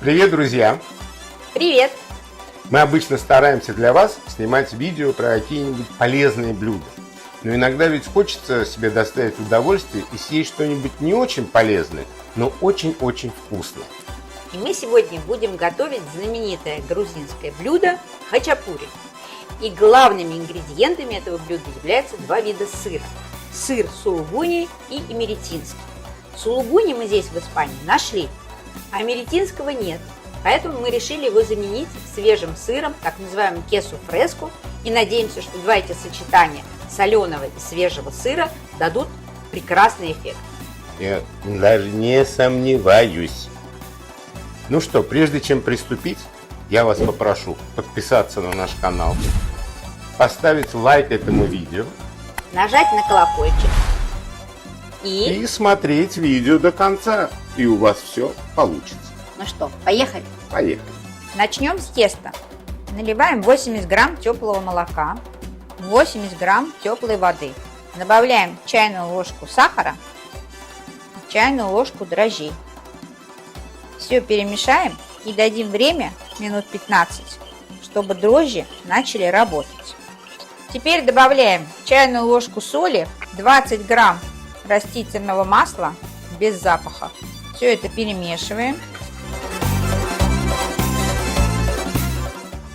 Привет, друзья! Привет! Мы обычно стараемся для вас снимать видео про какие-нибудь полезные блюда. Но иногда ведь хочется себе доставить удовольствие и съесть что-нибудь не очень полезное, но очень-очень вкусное. И мы сегодня будем готовить знаменитое грузинское блюдо хачапури. И главными ингредиентами этого блюда являются два вида сыра. Сыр сулугуни и эмеретинский. Сулугуни мы здесь в Испании нашли, а эмеретинского нет. Поэтому мы решили его заменить свежим сыром, так называемым кесу фреско. И надеемся, что два эти сочетания соленого и свежего сыра дадут прекрасный эффект. Я даже не сомневаюсь. Ну что, прежде чем приступить, я вас попрошу подписаться на наш канал, поставить лайк этому видео, Нажать на колокольчик и смотреть видео до конца, и у вас все получится. Ну что, поехали? Поехали. Начнем с теста. Наливаем 80 грамм теплого молока, 80 грамм теплой воды. Добавляем чайную ложку сахара, чайную ложку дрожжей. Все перемешаем и дадим время минут 15, чтобы дрожжи начали работать. Теперь добавляем чайную ложку соли, 20 грамм растительного масла без запаха. Все это перемешиваем.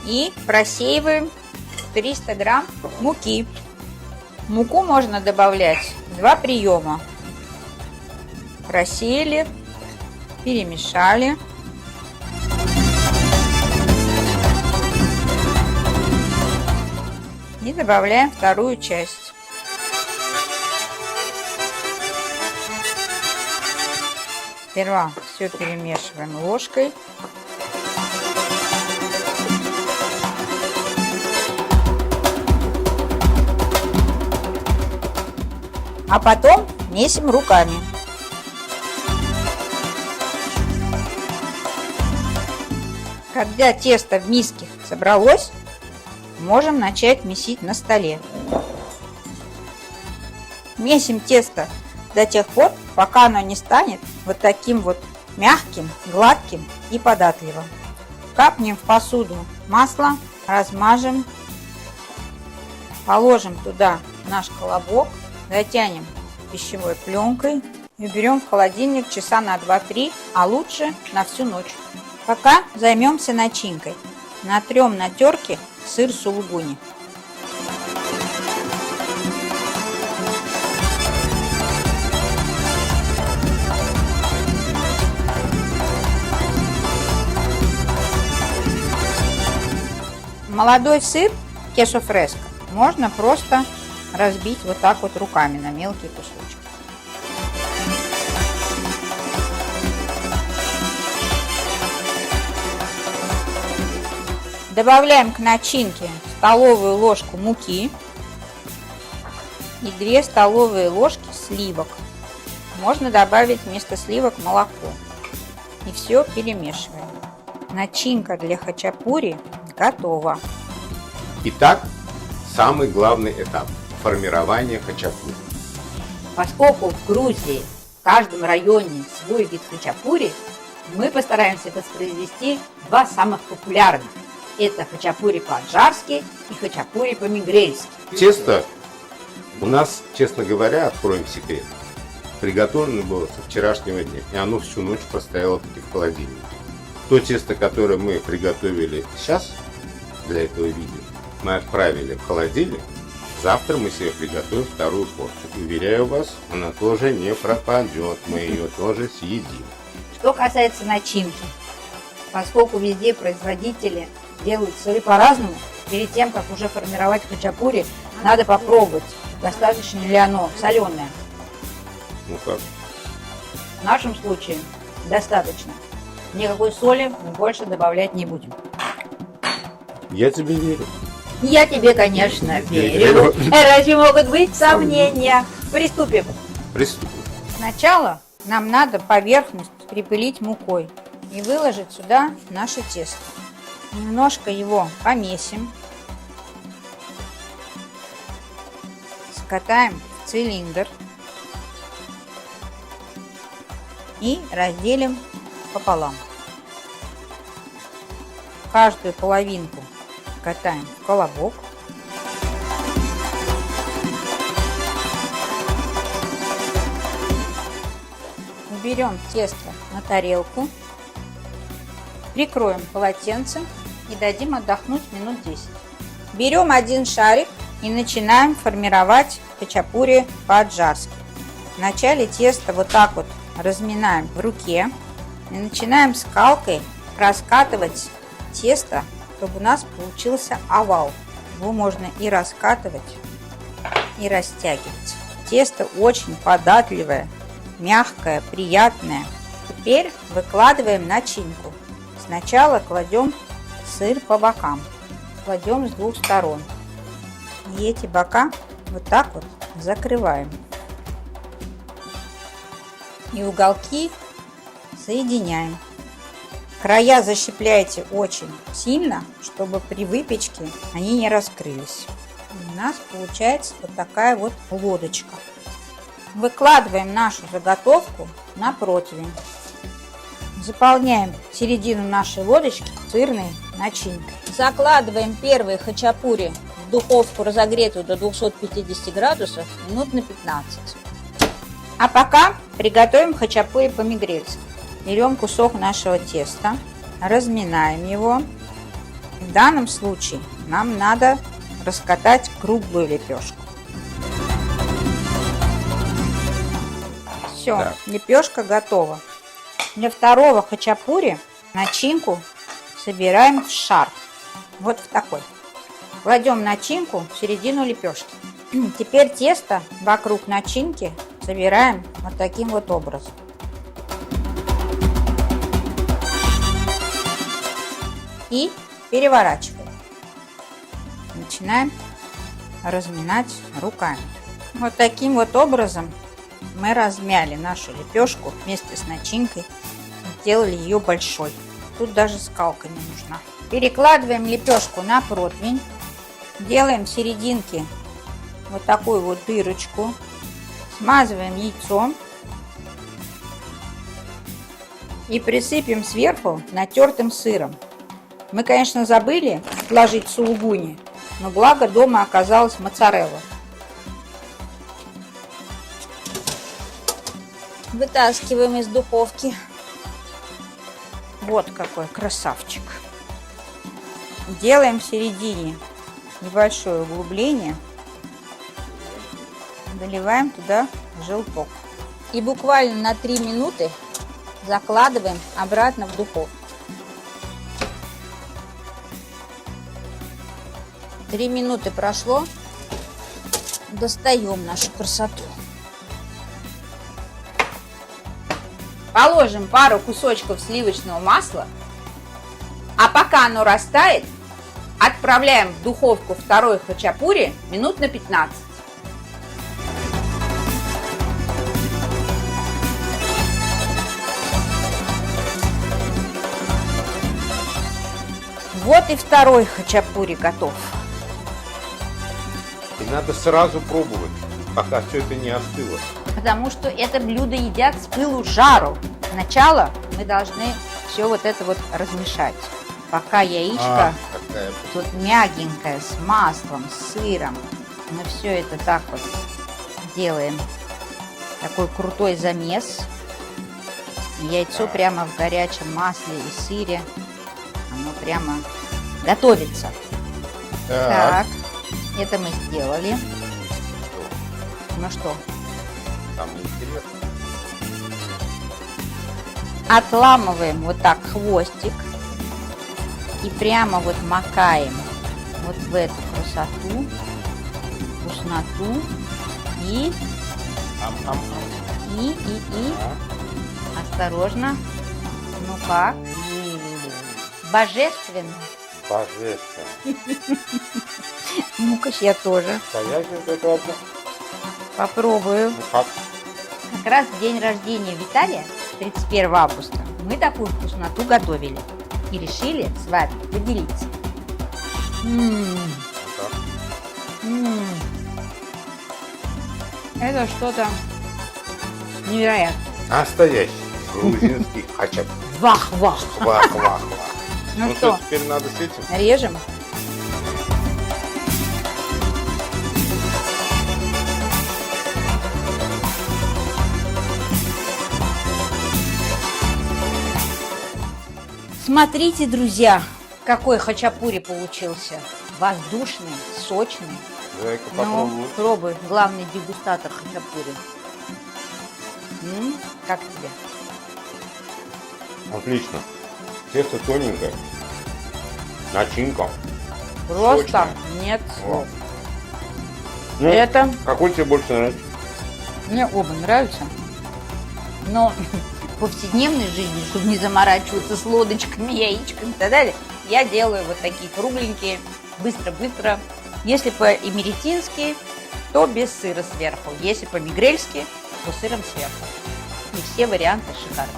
И просеиваем 300 грамм муки. Муку можно добавлять 2 приема. Просеяли, перемешали. И добавляем вторую часть. Сперва все перемешиваем ложкой. А потом месим руками. Когда тесто в миске собралось, можем начать месить на столе. Месим тесто до тех пор, пока оно не станет вот таким вот мягким, гладким и податливым. Капнем в посуду масло, размажем, положим туда наш колобок, затянем пищевой пленкой и уберем в холодильник часа на 2-3, а лучше на всю ночь. Пока займемся начинкой. Натрем на терке сыр сулугуни. Молодой сыр кесо фреско можно просто разбить вот так вот руками на мелкие кусочки. Добавляем к начинке столовую ложку муки и 2 столовые ложки сливок. Можно добавить вместо сливок молоко. И все перемешиваем. Начинка для хачапури готова. Итак, самый главный этап – формирование хачапури. Поскольку в Грузии в каждом районе свой вид хачапури, мы постараемся воспроизвести два самых популярных. Это хачапури по-аджарски и хачапури по-мигрельски. Тесто у нас, честно говоря, откроем секрет, приготовлено было со вчерашнего дня, и оно всю ночь простояло таки в холодильнике. То тесто, которое мы приготовили сейчас для этого видео, мы отправили в холодильник. Завтра мы себе приготовим вторую порцию. Уверяю вас, она тоже не пропадет, мы ее тоже съедим. Что касается начинки, поскольку везде производители делают сыры по-разному, перед тем, как уже формировать хачапури, надо попробовать, достаточно ли оно соленое. Ну как? В нашем случае достаточно. Никакой соли мы больше добавлять не будем. Я тебе верю. Я тебе, конечно, верю. Разве могут быть сомнения? Приступим. Приступим. Сначала нам надо поверхность припылить мукой и выложить сюда наше тесто. Немножко его помесим. Скатаем в цилиндр и разделим пополам. каждую половинку катаем в колобок. Уберем тесто на тарелку, прикроем полотенцем и дадим отдохнуть минут 10. Берем один шарик и начинаем формировать хачапури по-аджарски. Вначале тесто вот так вот разминаем в руке и начинаем скалкой раскатывать тесто, чтобы у нас получился овал. Его можно и раскатывать, и растягивать. Тесто очень податливое, мягкое, приятное. Теперь выкладываем начинку. Сначала кладем сыр по бокам. Кладем с двух сторон. И эти бока вот так вот закрываем. И уголки соединяем. Края защипляйте очень сильно, чтобы при выпечке они не раскрылись. У нас получается вот такая вот лодочка. Выкладываем нашу заготовку на противень. Заполняем середину нашей лодочки сырной начинкой. Закладываем первые хачапури в духовку, разогретую до 250 градусов, минут на 15. А пока приготовим хачапури по-мигрельски. Берем кусок нашего теста, разминаем его. В данном случае нам надо раскатать круглую лепешку. Все, Да. лепешка готова. Для второго хачапури начинку собираем в шар. Вот в такой. Кладем начинку в середину лепешки. Теперь тесто вокруг начинки собираем вот таким вот образом. И переворачиваем. Начинаем разминать руками. Вот таким вот образом мы размяли нашу лепешку вместе с начинкой, сделали ее большой. Тут даже скалка не нужна. Перекладываем лепешку на противень, делаем в серединке вот такую вот дырочку, смазываем яйцом и присыпем сверху натертым сыром. Мы, конечно, забыли положить сулугуни, но благо дома оказалась моцарелла. Вытаскиваем из духовки. Вот какой красавчик. Делаем в середине небольшое углубление. Доливаем туда желток. И буквально на 3 минуты закладываем обратно в духовку. 3 минуты прошло. Достаем нашу красоту. Положим пару кусочков сливочного масла. А пока оно растает, отправляем в духовку второй хачапури минут на 15. Вот и второй хачапури готов. И надо сразу пробовать, пока все это не остыло. Потому что это блюдо едят с пылу с жару. Сначала мы должны все вот это вот размешать. Пока яичко Какая... тут мягенькое, с маслом, с сыром. Мы все это так вот делаем. Такой крутой замес. Яйцо прямо в горячем масле и сыре. Оно прямо готовится. Так, это мы сделали. Ну что? Самое интересное. Отламываем вот так хвостик и прямо вот макаем вот в эту красоту, вкусноту и осторожно. Ну как? Божественно. Божественно. Ну-ка, я тоже Настоящее вот это одно. попробую. Ну как? Как раз в день рождения Виталия, 31 августа, мы такую вкусноту готовили и решили с вами поделиться. Вот так. Это что-то невероятное. Настоящий грузинский хачап. Вах-вах. Вах-вах-вах. Ну что, теперь надо с этим? режем. Смотрите, друзья, какой хачапури получился. Воздушный, сочный. Дай-ка Ну, попробую. пробуй, главный дегустатор хачапури. Как тебе? Отлично. Тесто тоненькое. Начинка. Просто Сочная. нет слов. Ну, Это какой тебе больше нравится? мне оба нравятся. Но в повседневной жизни, чтобы не заморачиваться с лодочками, яичками и так далее, я делаю вот такие кругленькие, быстро-быстро. Если по-эмеретински, то без сыра сверху. Если по-мигрельски, то сыром сверху. И все варианты шикарные.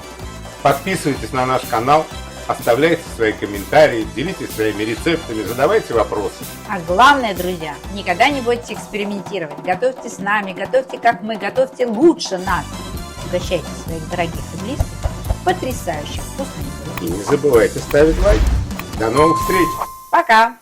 Подписывайтесь на наш канал, оставляйте свои комментарии, делитесь своими рецептами, задавайте вопросы. А главное, друзья, никогда не бойтесь экспериментировать. Готовьте с нами, готовьте как мы, готовьте лучше нас. Угощайте своих дорогих и близких потрясающе вкусными. И не забывайте ставить лайк. До новых встреч! Пока!